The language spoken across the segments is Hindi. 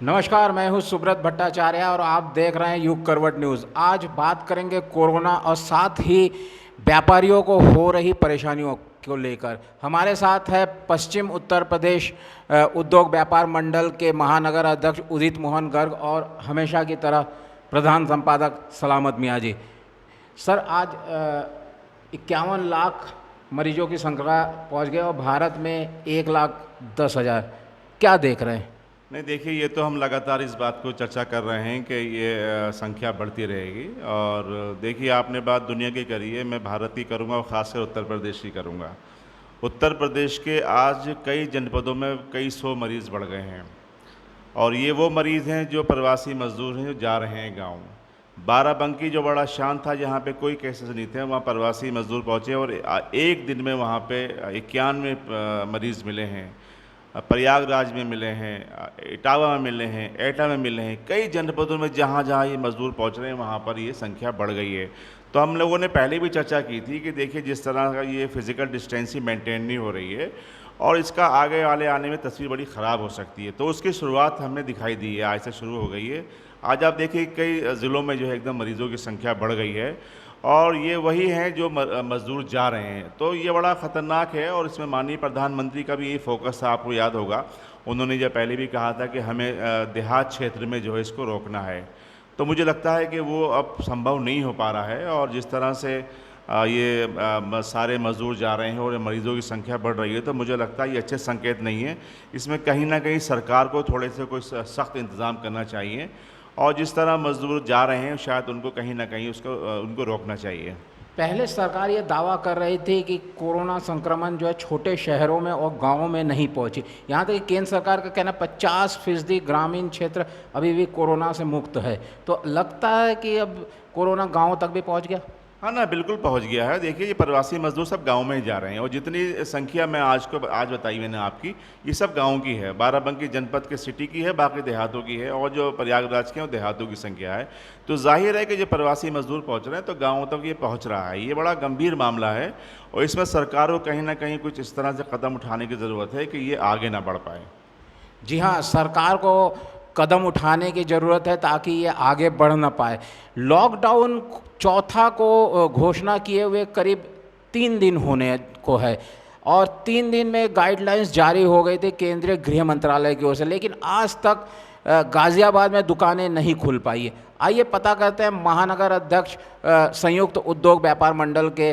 नमस्कार, मैं हूं सुब्रत भट्टाचार्य और आप देख रहे हैं युग करवट न्यूज़। आज बात करेंगे कोरोना और साथ ही व्यापारियों को हो रही परेशानियों को लेकर। हमारे साथ है पश्चिम उत्तर प्रदेश उद्योग व्यापार मंडल के महानगर अध्यक्ष उदित मोहन गर्ग और हमेशा की तरह प्रधान संपादक सलामत मियाँ जी। सर, आज 51 लाख मरीजों की संख्या पहुंच गए और भारत में 1,10,000। क्या देख रहे हैं? नहीं, देखिए, ये तो हम लगातार इस बात को चर्चा कर रहे हैं कि ये संख्या बढ़ती रहेगी। और देखिए, आपने बात दुनिया की करी है, मैं भारत की करूँगा और ख़ासकर उत्तर प्रदेश की करूँगा। उत्तर प्रदेश के आज कई जनपदों में कई सौ मरीज़ बढ़ गए हैं और ये वो मरीज़ हैं जो प्रवासी मज़दूर हैं, जो जा रहे हैं गाँव। बाराबंकी जो बड़ा शांत था, जहाँ पे कोई केसेस नहीं थे, वहाँ प्रवासी मज़दूर पहुँचे और एक दिन में वहाँ पे 91 मरीज़ मिले हैं। प्रयागराज में मिले हैं, इटावा में मिले हैं, एटा में मिले हैं। कई जनपदों में जहाँ जहाँ ये मज़दूर पहुँच रहे हैं वहाँ पर ये संख्या बढ़ गई है। तो हम लोगों ने पहले भी चर्चा की थी कि देखिए, जिस तरह का ये फिज़िकल डिस्टेंसिंग मेंटेन नहीं हो रही है और इसका आगे वाले आने में तस्वीर बड़ी ख़राब हो सकती है। तो उसकी शुरुआत हमें दिखाई दी है, आज से शुरू हो गई है। आज आप देखिए, कई ज़िलों में जो है एकदम मरीज़ों की संख्या बढ़ गई है और ये वही हैं जो मज़दूर जा रहे हैं। तो ये बड़ा ख़तरनाक है और इसमें माननीय प्रधानमंत्री का भी ये फोकस था, आपको याद होगा। उन्होंने जब पहले भी कहा था कि हमें देहात क्षेत्र में जो है इसको रोकना है। तो मुझे लगता है कि वो अब संभव नहीं हो पा रहा है और जिस तरह से सारे मज़दूर जा रहे हैं और मरीज़ों की संख्या बढ़ रही है, तो मुझे लगता है ये अच्छे संकेत नहीं है। इसमें कहीं ना कहीं सरकार को थोड़े से कोई सख्त इंतज़ाम करना चाहिए और जिस तरह मज़दूर जा रहे हैं शायद उनको कहीं ना कहीं उनको रोकना चाहिए। पहले सरकार ये दावा कर रही थी कि कोरोना संक्रमण जो है छोटे शहरों में और गांवों में नहीं पहुंची। यहाँ तक कि केंद्र सरकार का कहना 50% ग्रामीण क्षेत्र अभी भी कोरोना से मुक्त है। तो लगता है कि अब कोरोना गांवों तक भी पहुंच गया। हाँ ना, बिल्कुल पहुंच गया है। देखिए, ये प्रवासी मजदूर सब गांव में ही जा रहे हैं और जितनी संख्या मैं आज बताई मैंने आपकी, ये सब गांव की है। बाराबंकी जनपद के सिटी की है, बाकी देहातों की है और जो प्रयागराज के हैं वो देहातों की संख्या है। तो जाहिर है कि जो प्रवासी मजदूर पहुंच रहे हैं तो गाँवों तक ये पहुँच रहा है। ये बड़ा गंभीर मामला है और इसमें सरकार को कहीं ना कहीं कुछ इस तरह से कदम उठाने की ज़रूरत है कि ये आगे ना बढ़ पाए। जी हाँ, सरकार को कदम उठाने की ज़रूरत है ताकि ये आगे बढ़ ना पाए। लॉकडाउन चौथा को घोषणा किए हुए करीब 3 दिन होने को है और 3 दिन में गाइडलाइंस जारी हो गई थी केंद्रीय गृह मंत्रालय की ओर से, लेकिन आज तक गाज़ियाबाद में दुकानें नहीं खुल पाई है। आइए पता करते हैं महानगर अध्यक्ष संयुक्त उद्योग व्यापार मंडल के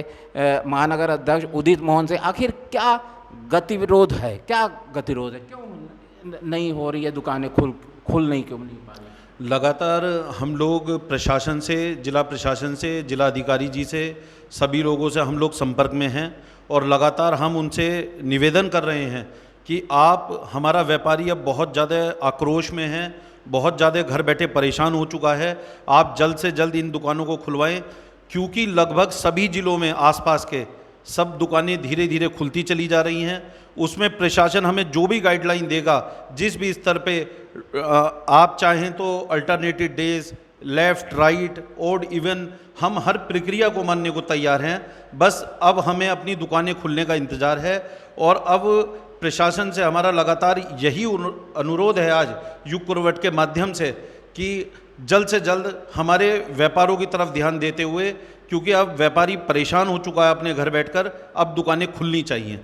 महानगर अध्यक्ष उदित मोहन से, आखिर क्या गतिविरोध है, क्यों नहीं हो रही है दुकानें, खुल नहीं क्यों नहीं पा रही? लगातार हम लोग प्रशासन से, जिला प्रशासन से, जिला अधिकारी जी से, सभी लोगों से हम लोग संपर्क में हैं और लगातार हम उनसे निवेदन कर रहे हैं कि आप, हमारा व्यापारी अब बहुत ज़्यादा आक्रोश में हैं, बहुत ज़्यादा घर बैठे परेशान हो चुका है। आप जल्द से जल्द इन दुकानों को खुलवाएं क्योंकि लगभग सभी ज़िलों में आसपास के सब दुकानें धीरे धीरे खुलती चली जा रही हैं। उसमें प्रशासन हमें जो भी गाइडलाइन देगा, जिस भी स्तर पे आप चाहें तो alternative days, left, right, odd even, हम हर प्रक्रिया को मानने को तैयार हैं। बस अब हमें अपनी दुकानें खुलने का इंतज़ार है और अब प्रशासन से हमारा लगातार यही अनुरोध है आज युग करवट के माध्यम से कि जल्द से जल्द हमारे व्यापारों की तरफ ध्यान देते हुए, क्योंकि अब व्यापारी परेशान हो चुका है अपने घर बैठकर, अब दुकानें खुलनी चाहिए।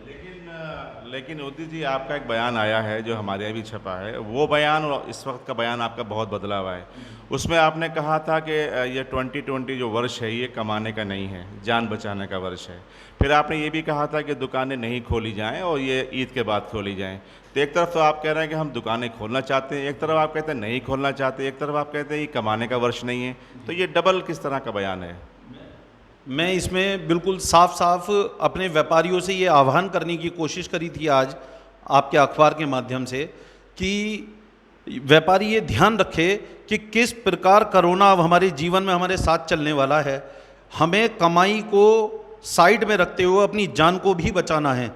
लेकिन उदित जी, आपका एक बयान आया है जो हमारे यहाँ भी छपा है, वो बयान और इस वक्त का बयान आपका बहुत बदला हुआ है। उसमें आपने कहा था कि ये 2020 जो वर्ष है ये कमाने का नहीं है, जान बचाने का वर्ष है। फिर आपने ये भी कहा था कि दुकानें नहीं खोली जाएं और ये ईद के बाद खोली जाएं। तो एक तरफ तो आप कह रहे हैं कि हम दुकानें खोलना चाहते हैं, एक तरफ आप कहते हैं नहीं खोलना चाहते, एक तरफ आप कहते हैं ये कमाने का वर्ष नहीं है। तो ये डबल किस तरह का बयान है? मैं इसमें बिल्कुल साफ साफ अपने व्यापारियों से ये आह्वान करने की कोशिश करी थी आज आपके अखबार के माध्यम से कि व्यापारी ये ध्यान रखे कि किस प्रकार कोरोना अब हमारे जीवन में हमारे साथ चलने वाला है। हमें कमाई को साइड में रखते हुए अपनी जान को भी बचाना है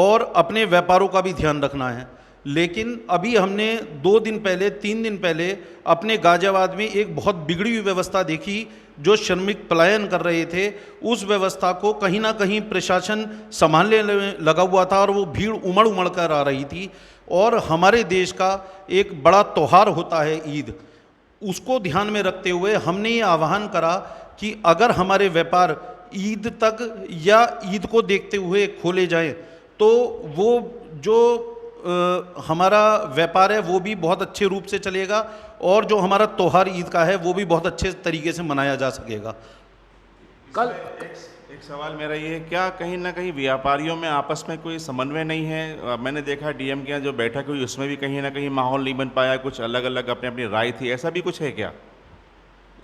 और अपने व्यापारों का भी ध्यान रखना है। लेकिन अभी हमने 2 दिन पहले, 3 दिन पहले अपने गाजियाबाद में एक बहुत बिगड़ी हुई व्यवस्था देखी। जो श्रमिक पलायन कर रहे थे, उस व्यवस्था को कहीं ना कहीं प्रशासन संभालने लगा हुआ था और वो भीड़ उमड़ उमड़ कर आ रही थी। और हमारे देश का एक बड़ा त्यौहार होता है ईद, उसको ध्यान में रखते हुए हमने ये आह्वान करा कि अगर हमारे व्यापार ईद तक या ईद को देखते हुए खोले जाएं तो वो जो हमारा व्यापार है वो भी बहुत अच्छे रूप से चलेगा और जो हमारा त्यौहार ईद का है वो भी बहुत अच्छे तरीके से मनाया जा सकेगा। कल एक सवाल मेरा ये है, क्या कहीं ना कहीं व्यापारियों में आपस में कोई समन्वय नहीं है? मैंने देखा डीएम के यहाँ जो बैठक हुई उसमें भी कहीं ना कहीं माहौल नहीं बन पाया, कुछ अलग अलग अपनी अपनी राय थी, ऐसा भी कुछ है क्या?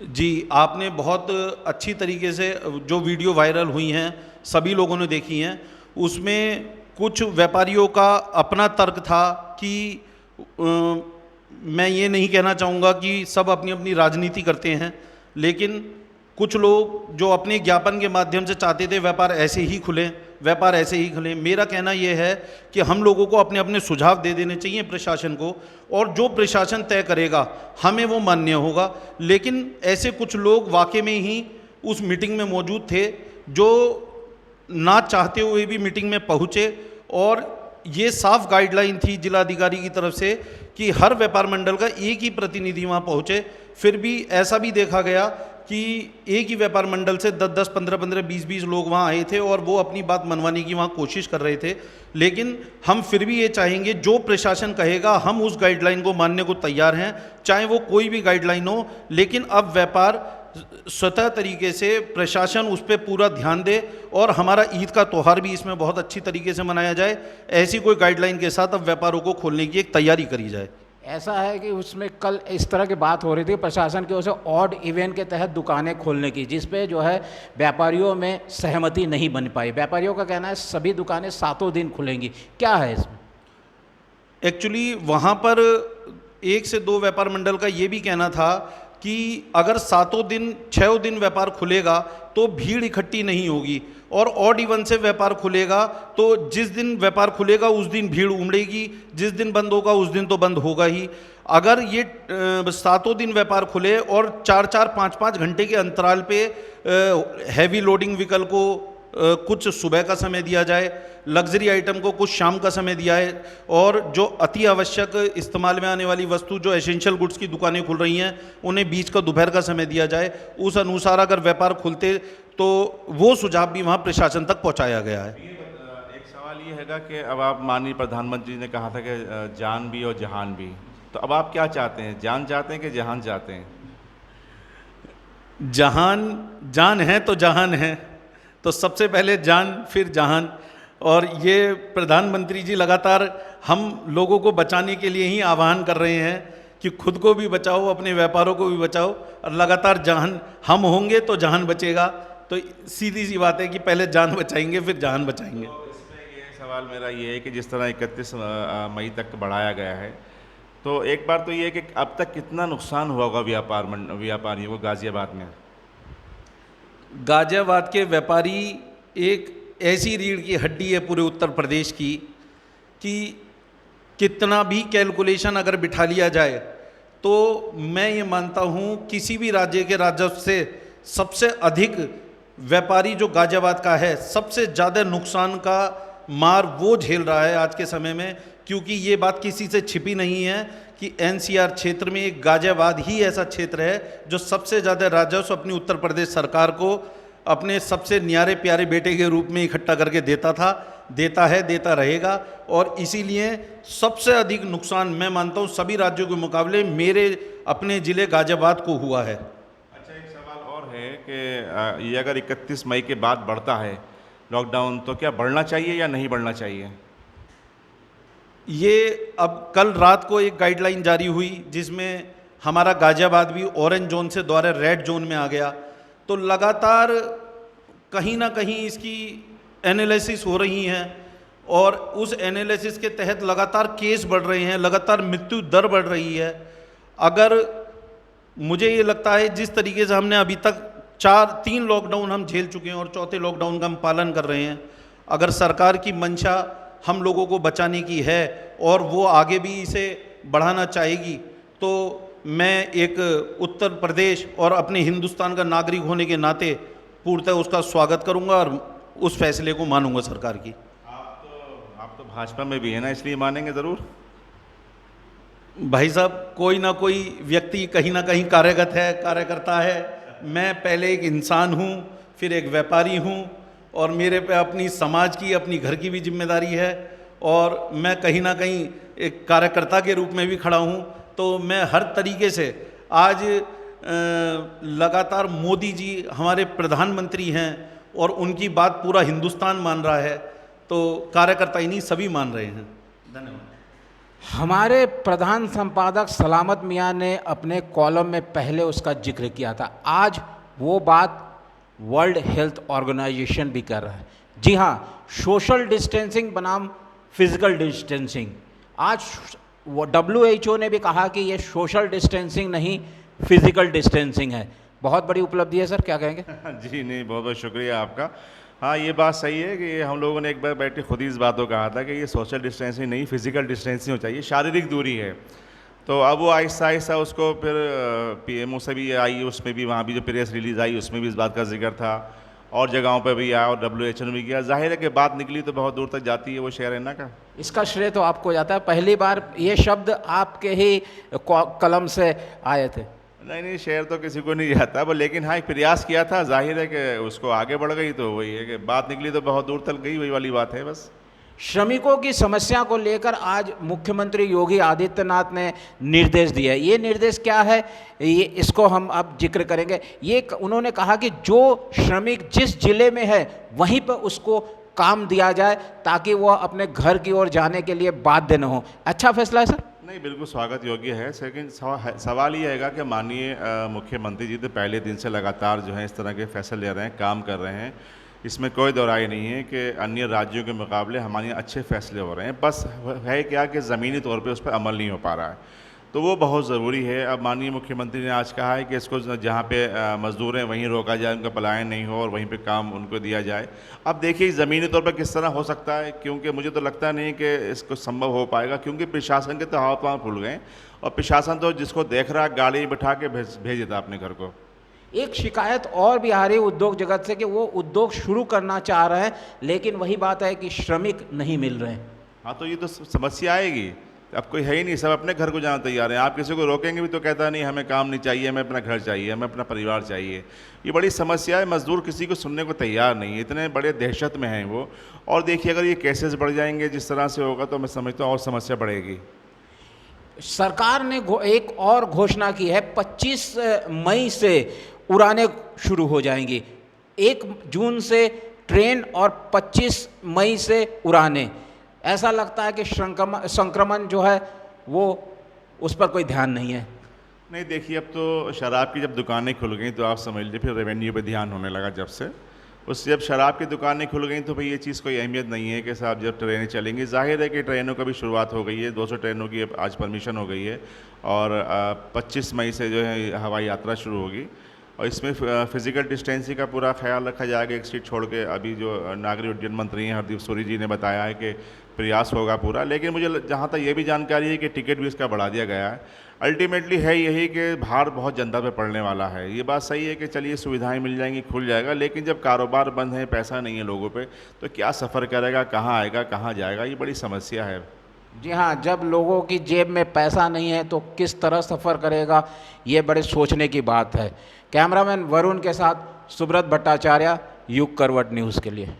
जी, आपने बहुत अच्छी तरीके से जो वीडियो वायरल हुई हैं सभी लोगों ने देखी हैं, उसमें कुछ व्यापारियों का अपना तर्क था कि मैं ये नहीं कहना चाहूँगा कि सब अपनी अपनी राजनीति करते हैं, लेकिन कुछ लोग जो अपने ज्ञापन के माध्यम से चाहते थे व्यापार ऐसे ही खुले। मेरा कहना यह है कि हम लोगों को अपने अपने सुझाव दे देने चाहिए प्रशासन को, और जो प्रशासन तय करेगा हमें वो मान्य होगा। लेकिन ऐसे कुछ लोग वाकई में ही उस मीटिंग में मौजूद थे जो ना चाहते हुए भी मीटिंग में पहुँचे, और ये साफ गाइडलाइन थी जिलाधिकारी की तरफ से कि हर व्यापार मंडल का एक ही प्रतिनिधि वहाँ पहुँचे। फिर भी ऐसा भी देखा गया कि एक ही व्यापार मंडल से 10-10, 15-15, 20-20 लोग वहाँ आए थे और वो अपनी बात मनवाने की वहाँ कोशिश कर रहे थे। लेकिन हम फिर भी ये चाहेंगे जो प्रशासन कहेगा हम उस गाइडलाइन को मानने को तैयार हैं, चाहे वो कोई भी गाइडलाइन हो। लेकिन अब व्यापार स्वतः तरीके से प्रशासन उस पर पूरा ध्यान दे और हमारा ईद का त्यौहार भी इसमें बहुत अच्छी तरीके से मनाया जाए। ऐसी कोई गाइडलाइन के साथ अब व्यापारों को खोलने की एक तैयारी करी जाए। ऐसा है कि उसमें कल इस तरह की बात हो रही थी प्रशासन की ओर से ऑड इवेंट के तहत दुकानें खोलने की, जिस पे जो है व्यापारियों में सहमति नहीं बन पाई। व्यापारियों का कहना है सभी दुकानें 7 दिन खुलेंगी, क्या है इसमें? एक्चुअली वहाँ पर 1 से 2 व्यापार मंडल का ये भी कहना था कि अगर 7 दिन 6 दिन व्यापार खुलेगा तो भीड़ इकट्ठी नहीं होगी, और ऑड इवन से व्यापार खुलेगा तो जिस दिन व्यापार खुलेगा उस दिन भीड़ उमड़ेगी, जिस दिन बंद होगा उस दिन तो बंद होगा ही। अगर ये 7 दिन व्यापार खुले और 4-4, 5-5 घंटे के अंतराल पे हैवी लोडिंग व्हीकल को कुछ सुबह का समय दिया जाए, लग्जरी आइटम को कुछ शाम का समय दिया है, और जो अति आवश्यक इस्तेमाल में आने वाली वस्तु जो एसेंशियल गुड्स की दुकानें खुल रही हैं उन्हें बीच का दोपहर का समय दिया जाए, उस अनुसार अगर व्यापार खुलते तो वो सुझाव भी वहाँ प्रशासन तक पहुँचाया गया है। एक सवाल ये हैगा कि अब आप माननीय प्रधानमंत्री ने कहा था कि जान भी और जहान भी, तो अब आप क्या चाहते हैं, जान चाहते हैं कि जहान चाहते हैं? जान है तो जहान है, तो सबसे पहले जान फिर जहान। और ये प्रधानमंत्री जी लगातार हम लोगों को बचाने के लिए ही आह्वान कर रहे हैं कि खुद को भी बचाओ, अपने व्यापारों को भी बचाओ, और लगातार जान हम होंगे तो जहान बचेगा। तो सीधी सी बात है कि पहले जान बचाएंगे फिर जहान बचाएंगे। तो इसमें ये सवाल मेरा ये है कि जिस तरह 31 मई तक बढ़ाया गया है, तो एक बार तो ये है कि अब तक कितना नुकसान हुआ होगा व्यापारियों को गाज़ियाबाद में? गाज़ियाबाद के व्यापारी एक ऐसी रीढ़ की हड्डी है पूरे उत्तर प्रदेश की कि कितना भी कैलकुलेशन अगर बिठा लिया जाए तो मैं ये मानता हूँ किसी भी राज्य के राजस्व से सबसे अधिक व्यापारी जो गाज़ियाबाद का है सबसे ज़्यादा नुकसान का मार वो झेल रहा है आज के समय में। क्योंकि ये बात किसी से छिपी नहीं है कि एनसीआर क्षेत्र में एक गाज़ियाबाद ही ऐसा क्षेत्र है जो सबसे ज़्यादा राजस्व अपनी उत्तर प्रदेश सरकार को अपने सबसे न्यारे प्यारे बेटे के रूप में इकट्ठा करके देता था, देता है, देता रहेगा। और इसीलिए सबसे अधिक नुकसान मैं मानता हूँ सभी राज्यों के मुकाबले मेरे अपने ज़िले गाज़ियाबाद को हुआ है। अच्छा, एक सवाल और है कि ये अगर 31 मई के बाद बढ़ता है लॉकडाउन, तो क्या बढ़ना चाहिए या नहीं बढ़ना चाहिए? ये अब कल रात को एक गाइडलाइन जारी हुई जिसमें हमारा गाज़ियाबाद भी ऑरेंज जोन से द्वारा रेड जोन में आ गया। तो लगातार कहीं ना कहीं इसकी एनालिसिस हो रही हैं और उस एनालिसिस के तहत लगातार केस बढ़ रहे हैं, लगातार मृत्यु दर बढ़ रही है। अगर मुझे ये लगता है जिस तरीके से हमने अभी तक 3 लॉकडाउन हम झेल चुके हैं और चौथे लॉकडाउन का हम पालन कर रहे हैं, अगर सरकार की मंशा हम लोगों को बचाने की है और वो आगे भी इसे बढ़ाना चाहेगी, तो मैं एक उत्तर प्रदेश और अपने हिंदुस्तान का नागरिक होने के नाते पूर्णतः उसका स्वागत करूंगा और उस फैसले को मानूंगा सरकार की। आप तो भाजपा में भी है ना, इसलिए मानेंगे ज़रूर। भाई साहब, कोई ना कोई व्यक्ति कहीं ना कहीं कार्यरत है, कार्यकर्ता है। मैं पहले एक इंसान हूँ, फिर एक व्यापारी हूँ, और मेरे पे अपनी समाज की, अपनी घर की भी जिम्मेदारी है, और मैं कहीं ना कहीं एक कार्यकर्ता के रूप में भी खड़ा हूँ। तो मैं हर तरीके से आज लगातार मोदी जी हमारे प्रधानमंत्री हैं और उनकी बात पूरा हिंदुस्तान मान रहा है, तो कार्यकर्ता ही नहीं सभी मान रहे हैं। धन्यवाद। हमारे प्रधान संपादक सलामत मियाँ ने अपने कॉलम में पहले उसका जिक्र किया था। आज वो बात वर्ल्ड हेल्थ ऑर्गेनाइजेशन भी कर रहा है। जी हाँ, सोशल डिस्टेंसिंग बनाम फिजिकल डिस्टेंसिंग। आज WHO ने भी कहा कि ये सोशल डिस्टेंसिंग नहीं, फिजिकल डिस्टेंसिंग है। बहुत बड़ी उपलब्धि है सर, क्या कहेंगे? जी नहीं, बहुत बहुत शुक्रिया आपका। हाँ, ये बात सही है कि हम लोगों ने एक बार बैठ के खुद ही इस बात को कहा था कि ये सोशल डिस्टेंसिंग नहीं, फिजिकल डिस्टेंसिंग हो चाहिए, शारीरिक दूरी है। तो अब वो आहिस्ता आहिस्ता उसको फिर PMO से भी आई, उसमें भी, वहाँ भी जो प्रेस रिलीज़ आई उसमें भी इस बात का जिक्र था, और जगहों पर भी आया, और WHO ने भी किया। जाहिर है कि बात निकली तो बहुत दूर तक जाती है, वो शेयर है ना का। इसका श्रेय तो आपको जाता है, पहली बार ये शब्द आपके ही कलम से आए थे। नहीं, शेयर तो किसी को नहीं जाता, पर लेकिन हाँ, एक प्रयास किया था, जाहिर है कि उसको आगे बढ़ गई, तो वही है कि बात निकली तो बहुत दूर तक गई, वही वाली बात है बस। श्रमिकों की समस्या को लेकर आज मुख्यमंत्री योगी आदित्यनाथ ने निर्देश दिया है। ये निर्देश क्या है, ये इसको हम अब जिक्र करेंगे। ये उन्होंने कहा कि जो श्रमिक जिस जिले में है वहीं पर उसको काम दिया जाए, ताकि वह अपने घर की ओर जाने के लिए बाध्य न हो। अच्छा फैसला है सर? नहीं, बिल्कुल स्वागत योग्य है। लेकिन सवाल ये है कि माननीय मुख्यमंत्री जी तो पहले दिन से लगातार जो है इस तरह के फैसले ले रहे हैं, काम कर रहे हैं। इसमें कोई दो राय नहीं है कि अन्य राज्यों के मुकाबले हमारे यहाँ अच्छे फैसले हो रहे हैं। बस है क्या कि ज़मीनी तौर पे उस पर अमल नहीं हो पा रहा है, तो वो बहुत ज़रूरी है। अब माननीय मुख्यमंत्री ने आज कहा है कि इसको जहाँ पे मज़दूर हैं वहीं रोका जाए, उनका पलायन नहीं हो और वहीं पे काम उनको दिया जाए। अब देखिए ज़मीनी तौर पर किस तरह हो सकता है, क्योंकि मुझे तो लगता नहीं कि इसको संभव हो पाएगा, क्योंकि प्रशासन के तो हाथ पाँव खुल गए, और प्रशासन तो जिसको देख रहा गाड़ी में बिठा के भेज देता अपने घर को। एक शिकायत और भी आ रही है उद्योग जगत से कि वो उद्योग शुरू करना चाह रहे हैं, लेकिन वही बात है कि श्रमिक नहीं मिल रहे हैं। हाँ, तो ये तो समस्या आएगी। अब कोई है ही नहीं, सब अपने घर को जाना तैयार हैं। आप किसी को रोकेंगे भी तो कहता नहीं हमें काम नहीं चाहिए, हमें अपना घर चाहिए, हमें अपना परिवार चाहिए। ये बड़ी समस्या है। मजदूर किसी को सुनने को तैयार नहीं है, इतने बड़े दहशत में हैं वो। और देखिए, अगर ये केसेस बढ़ जाएंगे जिस तरह से होगा, तो मैं समझता हूँ और समस्या बढ़ेगी। सरकार ने एक और घोषणा की है, 25 मई से उड़ानें शुरू हो जाएंगी। 1 जून से ट्रेन और 25 मई से उड़ानें। ऐसा लगता है कि संक्रमण जो है वो उस पर कोई ध्यान नहीं है। नहीं, देखिए, अब तो शराब की जब दुकानें खुल गई तो आप समझ लीजिए फिर रेवेन्यू पे ध्यान होने लगा। जब से जब शराब की दुकानें खुल गई तो भाई ये चीज़ कोई अहमियत नहीं है कि साहब जब ट्रेनें चलेंगी। जाहिर है कि ट्रेनों का भी शुरुआत हो गई है, 200 ट्रेनों की आज परमिशन हो गई है, और 25 मई से जो है हवाई यात्रा शुरू होगी। और इसमें फिजिकल डिस्टेंसिंग का पूरा ख्याल रखा जाएगा, एक सीट छोड़ के। अभी जो नागरिक उड्डयन मंत्री हैं हरदीप सूरी जी ने बताया है कि प्रयास होगा पूरा, लेकिन मुझे जहाँ तक ये भी जानकारी है कि टिकट भी इसका बढ़ा दिया गया है। अल्टीमेटली है यही कि भार बहुत जनता पे पड़ने वाला है। ये बात सही है कि चलिए सुविधाएं मिल जाएंगी, खुल जाएगा, लेकिन जब कारोबार बंद है, पैसा नहीं है लोगों पे, तो क्या सफ़र करेगा, कहाँ आएगा, कहाँ जाएगा, ये बड़ी समस्या है। जी हाँ, जब लोगों की जेब में पैसा नहीं है तो किस तरह सफ़र करेगा, ये बड़े सोचने की बात है। कैमरामैन वरुण के साथ सुब्रत भट्टाचार्य, युग करवट न्यूज़ के लिए।